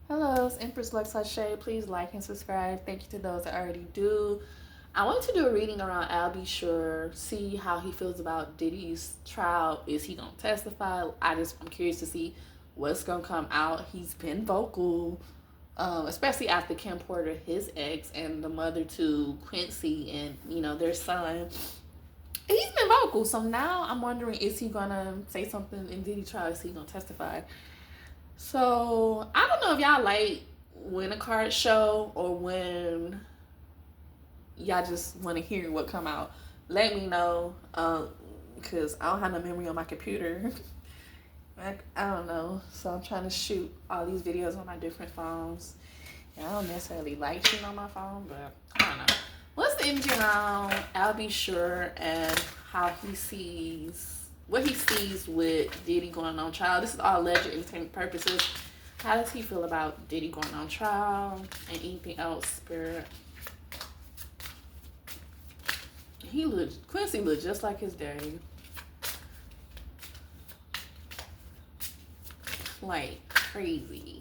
Hello, it's Empress LuxAse. Please like and subscribe. Thank you to those that already do. I want to do a reading around Al B. Sure, see how he feels about Diddy's trial. Is he gonna testify? I'm curious to see what's gonna come out. He's been vocal, especially after Kim Porter, his ex, and the mother to Quincy and their son. He's been vocal, so now I'm wondering, is he gonna say something in Diddy trial? Is he gonna testify? So I don't know if y'all like when a card show or when y'all just want to hear what come out. Let me know, cause I don't have no memory on my computer. I don't know, so I'm trying to shoot all these videos on my different phones. And I don't necessarily like shooting on my phone, but I don't know. What's the energy around I'll be sure and how he sees what he sees with Diddy going on trial? This is all alleged entertainment purposes. How does he feel about Diddy going on trial and anything else, Spirit? Quincy looked just like his daddy. Like crazy.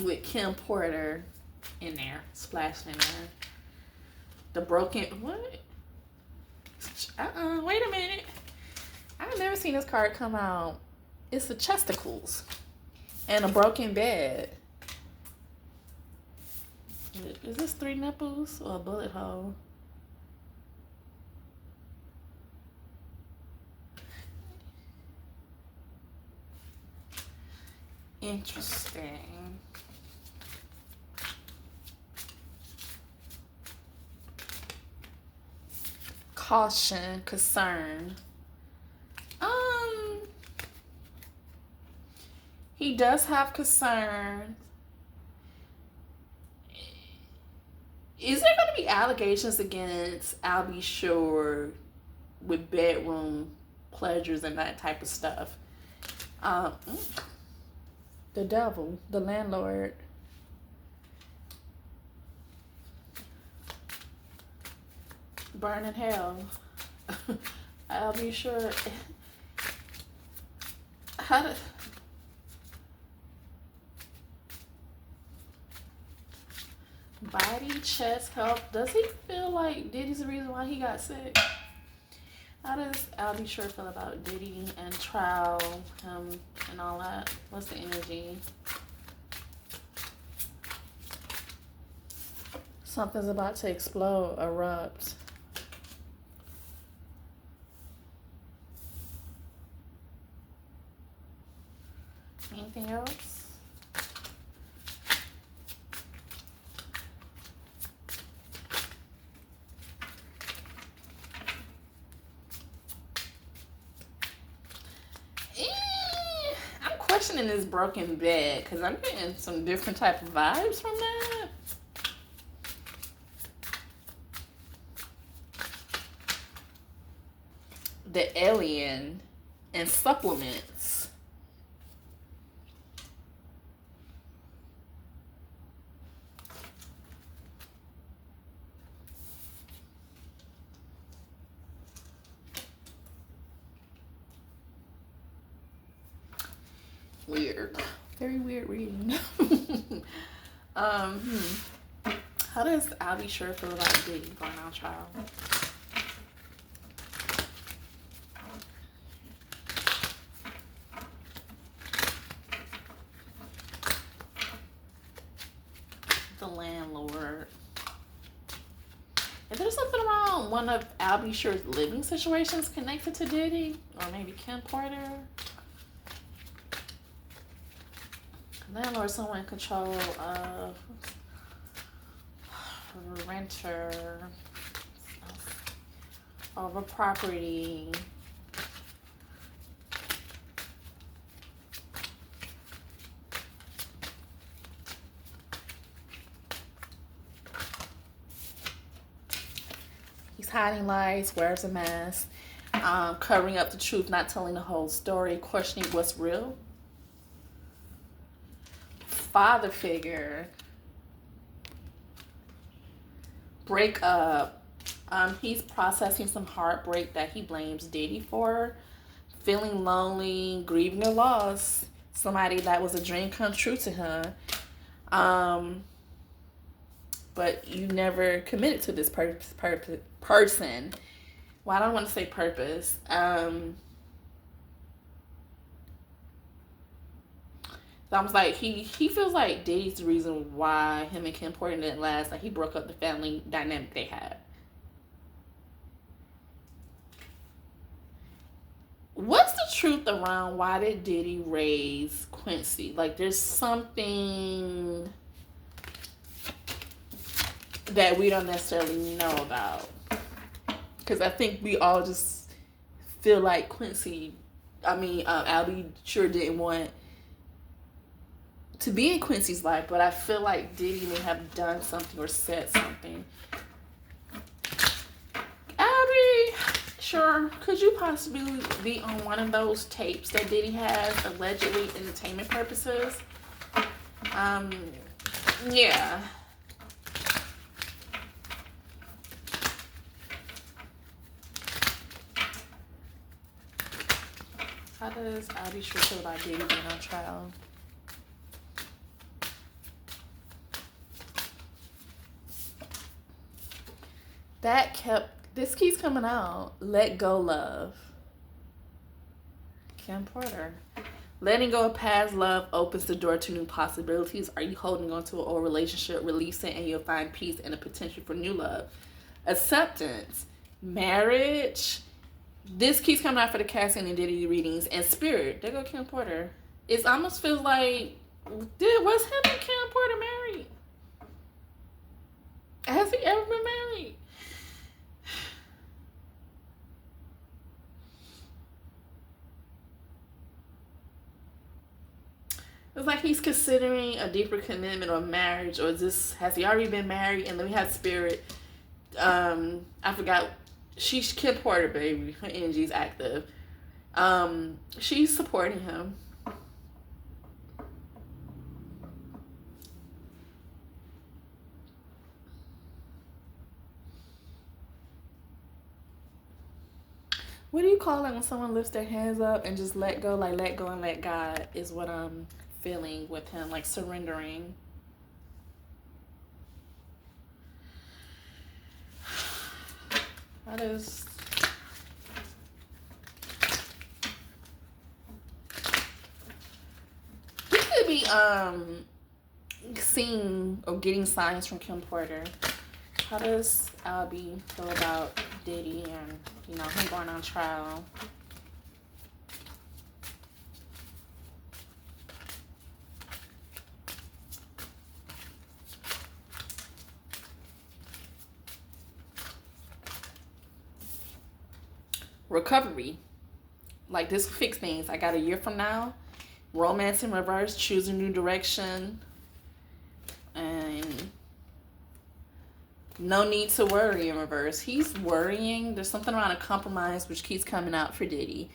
With Kim Porter in there, splashed in there. The broken what? Wait a minute. I've never seen this card come out. It's the chesticles and a broken bed. Is this 3 nipples or a bullet hole? Interesting. Caution, concern. He does have concern. Is there going to be allegations against Al B. Sure with bedroom pleasures and that type of stuff? The devil, the landlord. Burn in hell. I'll be sure. How did body, chest, health? Does he feel like Diddy's the reason why he got sick? How does Al B. Sure feel about Diddy and trial, him, and all that? What's the energy? Something's about to explode, erupt. Anything else? I'm questioning this broken bed because I'm getting some different type of vibes from that. The alien and supplements. Weird. Very weird reading. How does Al B. Sure feel about Diddy going on trial? The landlord. Is there something around one of Al B. Sure's living situations connected to Diddy? Or maybe Kim Porter? Landlord, someone in control of a renter of a property. He's hiding lies, wears a mask, covering up the truth, not telling the whole story, questioning what's real. Father figure, break up, He's processing some heartbreak that he blames Diddy for, feeling lonely, grieving a loss, somebody that was a dream come true to him. But you never committed to this person. Well, I don't want to say purpose. So I was like, he feels like Diddy's the reason why him and Kim Porter didn't last. Like, he broke up the family dynamic they had. What's the truth around why did Diddy raise Quincy? Like, there's something that we don't necessarily know about. Because I think we all just feel like Albie sure didn't want to be in Quincy's life, but I feel like Diddy may have done something or said something. Albie, sure, could you possibly be on one of those tapes that Diddy has, allegedly entertainment purposes? Yeah. How does Albie sure feel about Diddy being on trial? This keeps coming out. Let go, love. Kim Porter. Letting go of past love opens the door to new possibilities. Are you holding on to an old relationship? Release it and you'll find peace and a potential for new love. Acceptance. Marriage. This keeps coming out for the Cassie and Diddy readings. And spirit. There go Kim Porter. It almost feels like, was him and Kim Porter married? Has he ever been married? It's like he's considering a deeper commitment or marriage, or has he already been married? And then we have Spirit. I forgot. She's Kim Porter, baby. Her energy is active. She's supporting him. What do you call it when someone lifts their hands up and just let go? Like, let go and let God is what I'm feeling with him, like surrendering. That is, he could be seeing or getting signs from Kim Porter. How does Albie feel about Diddy and him going on trial? Recovery. Like, this will fix things. I got a year from now. Romance in reverse. Choose a new direction. And no need to worry in reverse. He's worrying. There's something around a compromise which keeps coming out for Diddy.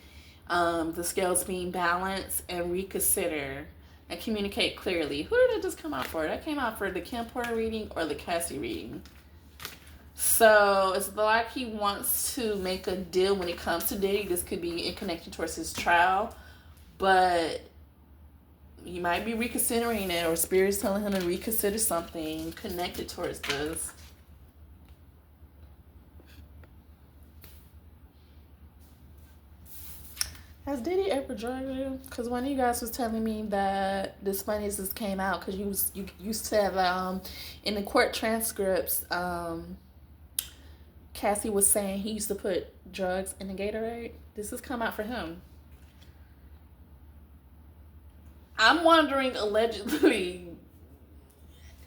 The scales being balanced and reconsider and communicate clearly. Who did it just come out for? That came out for the Kim Porter reading or the Cassie reading. So it's like he wants to make a deal when it comes to Diddy. This could be in connection towards his trial, but he might be reconsidering it, or Spirit's telling him to reconsider something connected towards this. Has Diddy ever drugged you? Because one of you guys was telling me that this funny just came out because you said in the court transcripts, Cassie was saying he used to put drugs in the Gatorade. This has come out for him. I'm wondering, allegedly,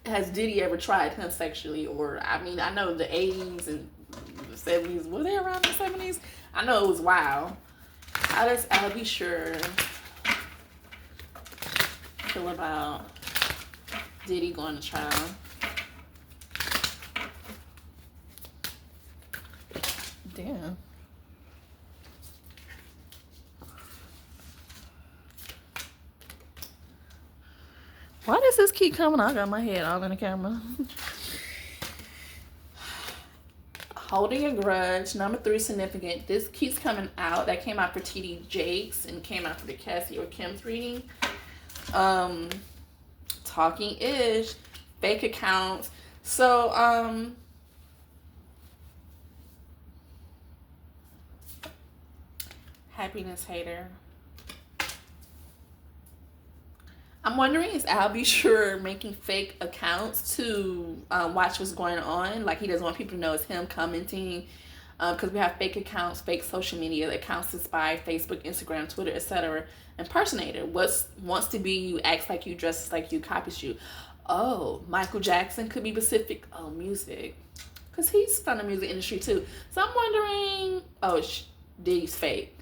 has Diddy ever tried him sexually? Or, I mean, I know the 80s and the 70s. Were they around the 70s? I know it was wild. How does Albie Sure feel about Diddy going to trial? Damn. Why does this keep coming? I got my head all in the camera. holding a grudge. Number 3, significant. This keeps coming out. That came out for TD Jakes and came out for the Cassie or Kim's reading. Talking ish, fake accounts. So happiness hater. I'm wondering, is Albie Sure making fake accounts to watch what's going on? Like, he doesn't want people to know it's him commenting. Because we have fake accounts, fake social media accounts to spy, Facebook, Instagram, Twitter, etc. Impersonator. Wants to be you, acts like you, dresses like you, copies you. Oh, Michael Jackson could be specific. Oh, music. Because he's from the music industry too. So I'm wondering, oh, Diddy's fake.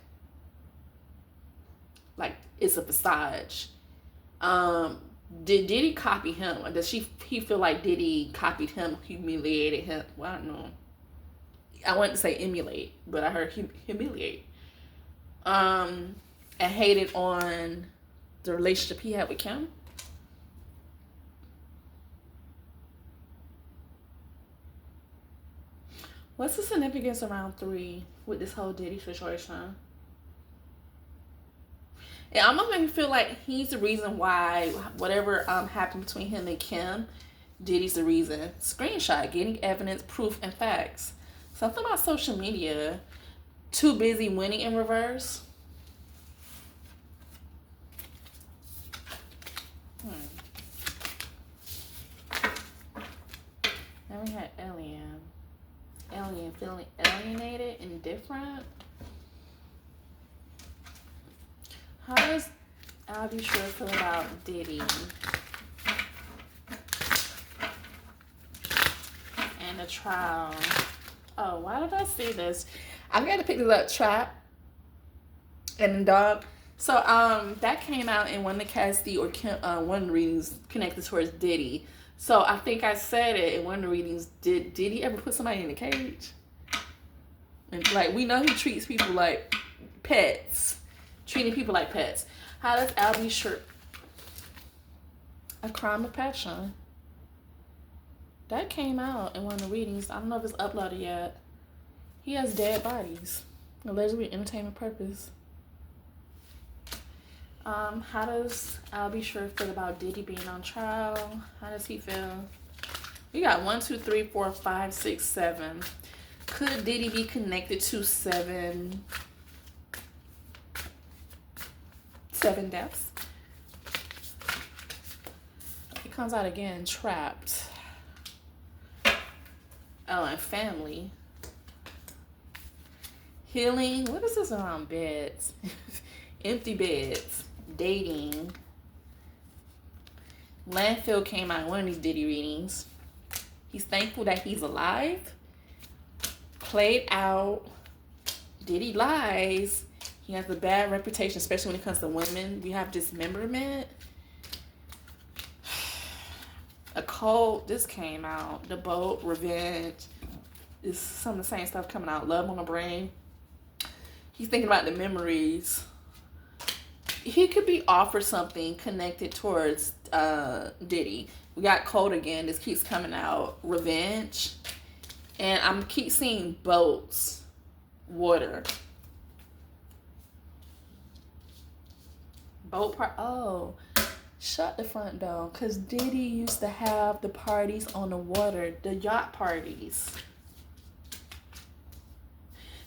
Like, it's a facade. Did Diddy copy him, or does he feel like Diddy copied him, humiliated him? Well, I don't know. I wanted to say emulate, but I heard humiliate. And hated on the relationship he had with Kim. What's the significance around 3 with this whole Diddy situation? It almost made me feel like he's the reason why whatever happened between him and Kim, Diddy's the reason. Screenshot, getting evidence, proof, and facts. Something about social media. Too busy winning in reverse. Then we had Alien. Alien feeling alienated and different. How does Albie Sure feel about Diddy? And the trial. Oh, why did I see this? I've got to pick this up. Trap and Dog. So that came out in one of the Cassie or Kim, one of the readings connected towards Diddy. So I think I said it in one of the readings. Did Diddy ever put somebody in a cage? And like, we know he treats people like pets. Treating people like pets. How does Albie Sure? A crime of passion. That came out in one of the readings. I don't know if it's uploaded yet. He has dead bodies. Allegedly entertainment purpose. How does Albie Sure feel about Diddy being on trial? How does he feel? We got 1, 2, 3, 4, 5, 6, 7. Could Diddy be connected to 7 deaths? It comes out again. Trapped. Oh, and family. Healing. What is this around beds? Empty beds. Dating. Landfill came out in one of these Diddy readings. He's thankful that he's alive. Played out. Diddy lies. He has a bad reputation, especially when it comes to women. We have dismemberment. A cult. This came out. The boat. Revenge. It's some of the same stuff coming out. Love on the brain. He's thinking about the memories. He could be offered something connected towards Diddy. We got cold again. This keeps coming out. Revenge. And I'm keep seeing boats. Water. Boat part. Oh, shut the front door. Because Diddy used to have the parties on the water. The yacht parties.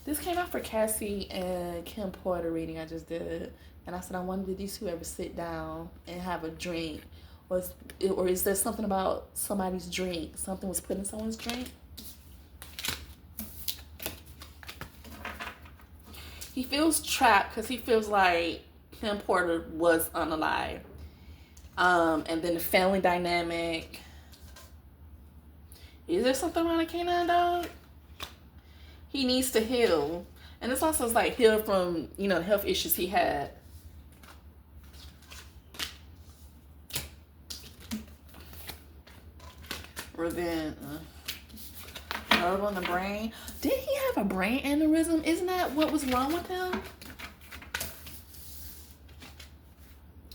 This came out for Cassie and Kim Porter reading I just did. And I said, I wonder if these two ever sit down and have a drink. Or is there something about somebody's drink? Something was put in someone's drink? He feels trapped because he feels like Kim Porter was unalive. And then the family dynamic. Is there something wrong with Canine Dog? He needs to heal. And this also is like heal from, the health issues he had. Revenge. Love on the brain. Did he have a brain aneurysm? Isn't that what was wrong with him?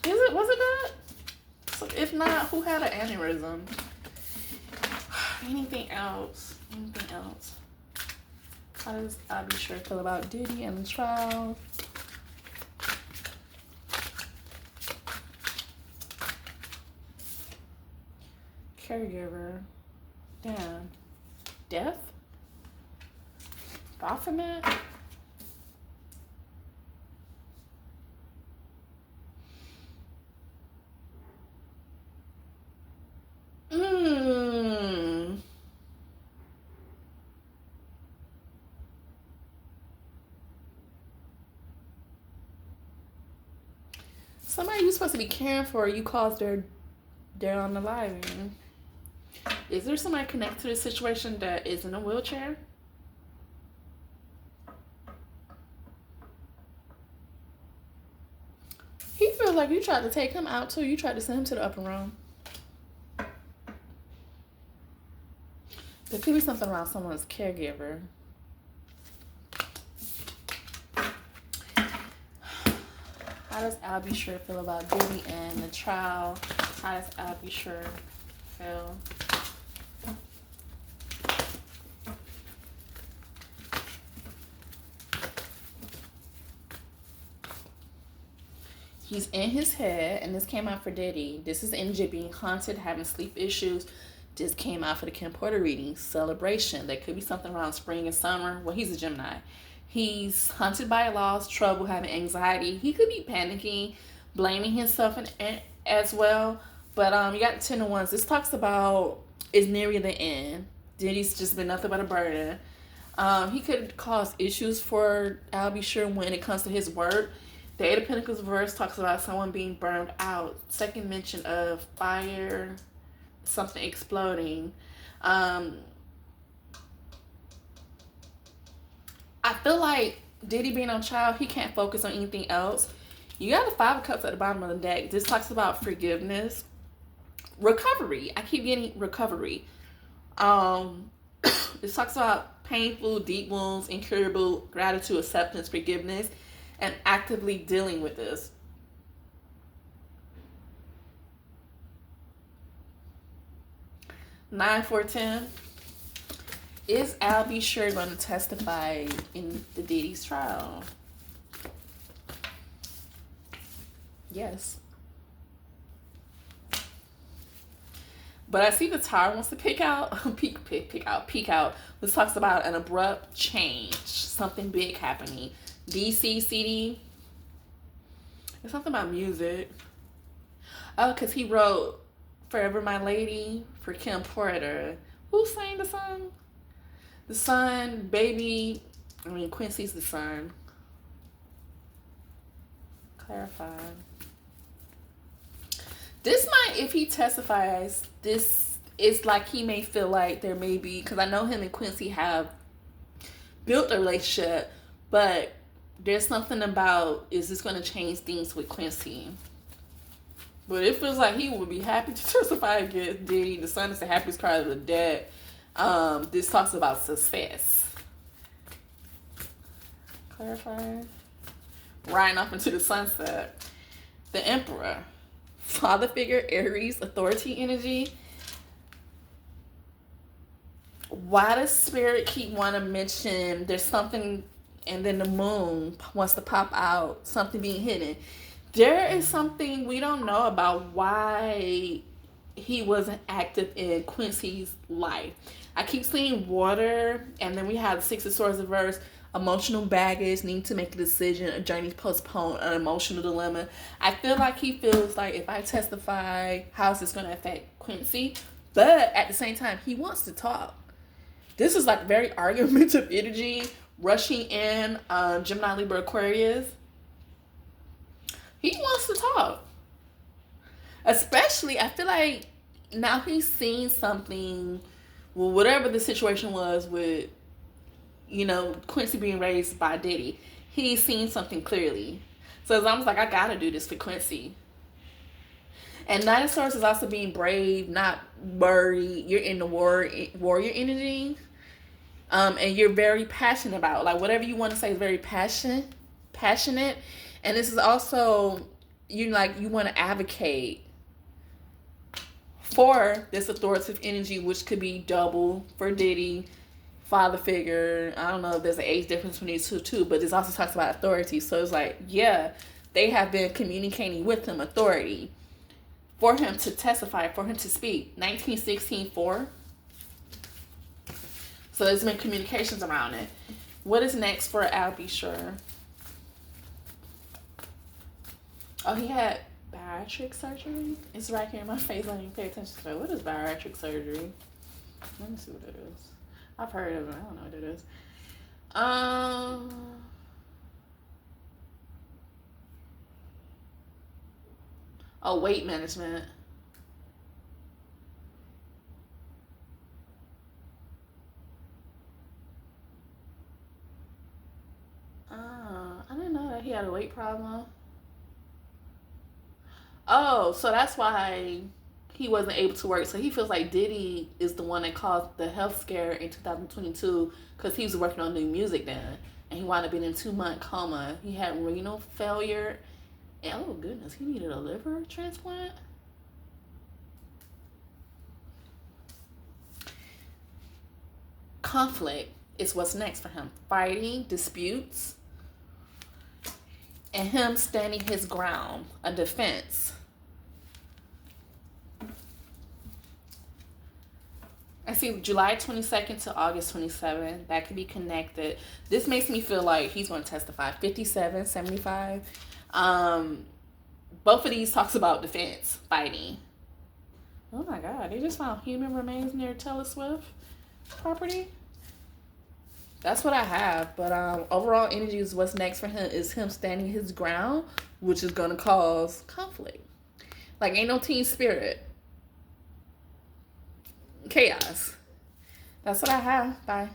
Was it that? So if not, who had an aneurysm? Anything else? Anything else? How does Albie Shore feel about Diddy and the trial? Caregiver. Damn. Death? Baphomet? Mmm. Somebody you're supposed to be caring for, you caused their unaliving. Is there somebody connected to the situation that is in a wheelchair? He feels like you tried to take him out too. You tried to send him to the upper room. There could be something around someone's caregiver. How does Albie Shore feel about Diddy and the trial? How does Albie Shore feel? He's in his head, and this came out for Diddy. This is energy being haunted, having sleep issues. This came out for the Kim Porter reading. Celebration. There could be something around spring and summer. Well, he's a Gemini. He's haunted by loss, trouble, having anxiety. He could be panicking, blaming himself as well. But you got the 10 of Wands. This talks about it's nearing the end. Diddy's just been nothing but a burden. He could cause issues for Albie Shore when it comes to his work. The Eight of Pentacles verse talks about someone being burned out. Second mention of fire, something exploding. I feel like Diddy being on trial, he can't focus on anything else. You got the Five of Cups at the bottom of the deck. This talks about forgiveness, recovery. I keep getting recovery. This talks about painful, deep wounds, incurable, gratitude, acceptance, forgiveness, and actively dealing with this. Nine, 4, 10. Is Albie Shore going to testify in the Diddy's trial? Yes. But I see the Tower wants to peek out. Peek out. This talks about an abrupt change. Something big happening. DC, CD. There's something about music. Oh, because he wrote Forever My Lady for Kim Porter. Who sang the song? The son, baby. I mean, Quincy's the son. Clarify. This might, if he testifies, this is like he may feel like there may be, because I know him and Quincy have built a relationship, but there's something about, is this going to change things with Quincy? But it feels like he would be happy to testify against Diddy. The son is the happiest card of the deck. This talks about success. Clarify. Riding off into the sunset. The Emperor. Father figure, Aries, authority energy. Why does Spirit keep wanting to mention there's something, and then the moon wants to pop out, something being hidden? There is something we don't know about why he wasn't active in Quincy's life. I keep seeing water, and then we have the Six of Swords reverse, emotional baggage, need to make a decision, a journey postponed, an emotional dilemma. I feel like he feels like if I testify, how is this going to affect Quincy? But at the same time, he wants to talk. This is like very argumentative energy, rushing in, Gemini, Libra, Aquarius. He wants to talk. Especially, I feel like now he's seen something, well, whatever the situation was with, Quincy being raised by Diddy. He's seen something clearly. So it's almost like, I gotta do this for Quincy. And Nine of Swords is also being brave, not worried. You're in the warrior energy. And you're very passionate about, like, whatever you want to say is very passionate. And this is also, you want to advocate for this authoritative energy, which could be double for Diddy. father figure. I don't know if there's an age difference between these two too, but this also talks about authority. So it's like, yeah, they have been communicating with him authority for him to testify, for him to speak. 1916-4. So there's been communications around it. What is next for Albie Sure? Oh, he had bariatric surgery? It's right here in my face. I didn't pay attention to it. What is bariatric surgery? Let me see what it is. I've heard of it. I don't know what it is. Oh, weight management. I didn't know that he had a weight problem. Oh, so that's why he wasn't able to work. So he feels like Diddy is the one that caused the health scare in 2022 because he was working on new music then. And he wound up being in 2-month coma. He had renal failure. And oh, goodness, he needed a liver transplant? Conflict is what's next for him. Fighting, disputes, and him standing his ground, a defense. I see July 22nd to August 27th. That could be connected. This makes me feel like he's going to testify. 57, 75. Both of these talks about defense, fighting. Oh my God, they just found human remains near Taylor Swift property. That's what I have. But overall energy is what's next for him is him standing his ground, which is going to cause conflict. Like, ain't no team spirit. Chaos. That's what I have. Bye.